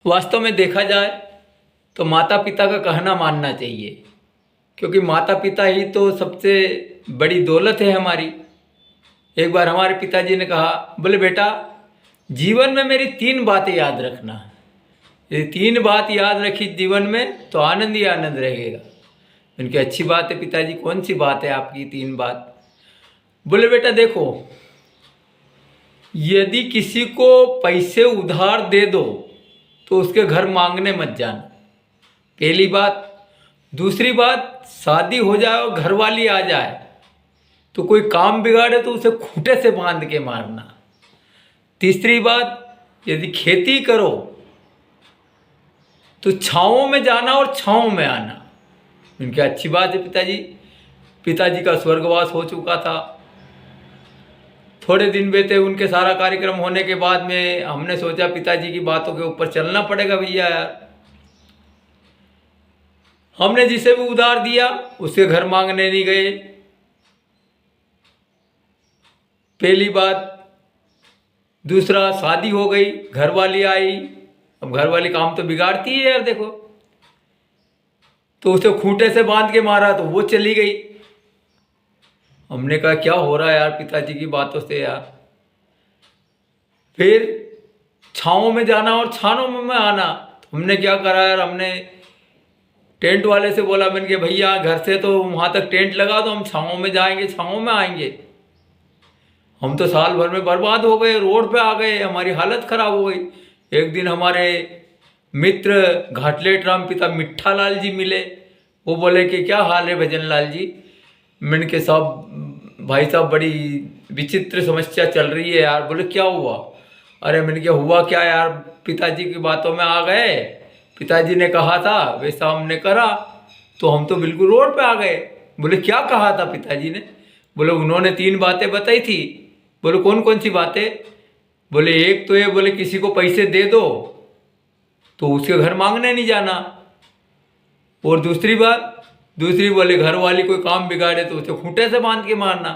वास्तव में देखा जाए तो माता पिता का कहना मानना चाहिए, क्योंकि माता पिता ही तो सबसे बड़ी दौलत है हमारी। एक बार हमारे पिताजी ने कहा, बोले बेटा जीवन में मेरी 3 बातें याद रखना, ये 3 बात याद रखी जीवन में तो आनंद ही आनंद रहेगा। उनकी अच्छी बात है पिताजी, कौन सी बात है आपकी 3 बात? बोले बेटा देखो, यदि किसी को पैसे उधार दे दो तो उसके घर मांगने मत जाना, पहली बात। दूसरी बात, शादी हो जाए और घरवाली आ जाए तो कोई काम बिगाड़े तो उसे खूंटे से बांध के मारना। तीसरी बात, यदि खेती करो तो छाँव में जाना और छाँव में आना। उनकी अच्छी बात है पिताजी। पिताजी का स्वर्गवास हो चुका था, थोड़े दिन बीते, उनके सारा कार्यक्रम होने के बाद में हमने सोचा पिताजी की बातों के ऊपर चलना पड़ेगा भैया यार। हमने जिसे भी उधार दिया उसके घर मांगने नहीं गए, पहली बात। दूसरा, शादी हो गई, घरवाली आई, अब घरवाली काम तो बिगाड़ती है यार देखो, तो उसे खूंटे से बांध के मारा तो वो चली गई। हमने कहा क्या हो रहा है यार पिताजी की बातों से यार। फिर छाँव में जाना और छानों में आना, तो हमने क्या करा यार, हमने टेंट वाले से बोला, मैंने कहा भैया घर से तो वहाँ तक टेंट लगा दो, हम छाँव में जाएंगे, छाँव में आएंगे। हम तो साल भर में बर्बाद हो गए, रोड पे आ गए, हमारी हालत खराब हो गई। एक दिन हमारे मित्र घाटलेट राम पिता मिट्ठा लाल जी मिले, वो बोले कि क्या हाल है भजन लाल जी? मैंने के साहब भाई साहब बड़ी विचित्र समस्या चल रही है यार। बोले क्या हुआ? अरे मैंने क्या हुआ क्या यार, पिताजी की बातों में आ गए, पिताजी ने कहा था वैसा हमने करा तो हम तो बिल्कुल रोड पे आ गए। बोले क्या कहा था पिताजी ने? बोले उन्होंने 3 बातें बताई थी। बोले कौन कौन सी बातें? बोले एक तो ये, बोले किसी को पैसे दे दो तो उसके घर मांगने नहीं जाना, और दूसरी बात, दूसरी बोले घर वाली कोई काम बिगाड़े तो उसे खूंटे से बांध के मारना,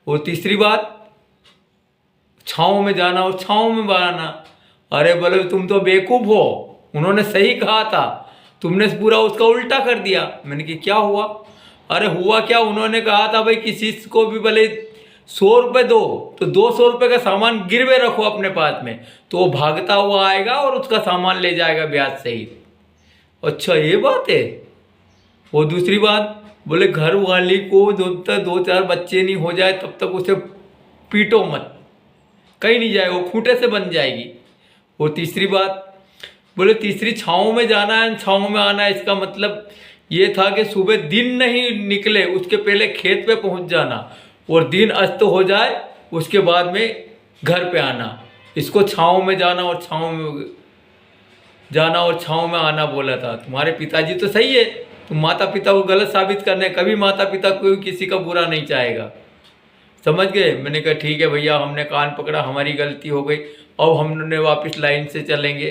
और तीसरी बात छाँव में जाना और छाँव में बनाना। अरे बोले तुम तो बेवकूफ़ हो, उन्होंने सही कहा था, तुमने पूरा उसका उल्टा कर दिया। मैंने कहा क्या हुआ? अरे हुआ क्या, उन्होंने कहा था भाई किसी को भी भले 100 रुपये दो तो 200 रुपये का सामान गिरवे रखो अपने पास में, तो वो भागता हुआ आएगा और उसका सामान ले जाएगा ब्याज सहित। अच्छा ये बात है। वो दूसरी बात, बोले घर वाली को जब तक 2-4 बच्चे नहीं हो जाए तब तक उसे पीटो मत, कहीं नहीं जाए, वो खूंटे से बन जाएगी। और तीसरी बात, बोले तीसरी छाँव में जाना है छाँव में आना, इसका मतलब ये था कि सुबह दिन नहीं निकले उसके पहले खेत पे पहुंच जाना, और दिन अस्त हो जाए उसके बाद में घर पे आना। इसको छाँव में जाना और छाँव में जाना और छाँव में आना बोला था। तुम्हारे पिताजी तो सही है, तुम माता पिता को गलत साबित करने, कभी माता पिता कोई किसी का बुरा नहीं चाहेगा, समझ गए? मैंने कहा ठीक है भैया, हमने कान पकड़ा, हमारी गलती हो गई, अब हमने वापस लाइन से चलेंगे।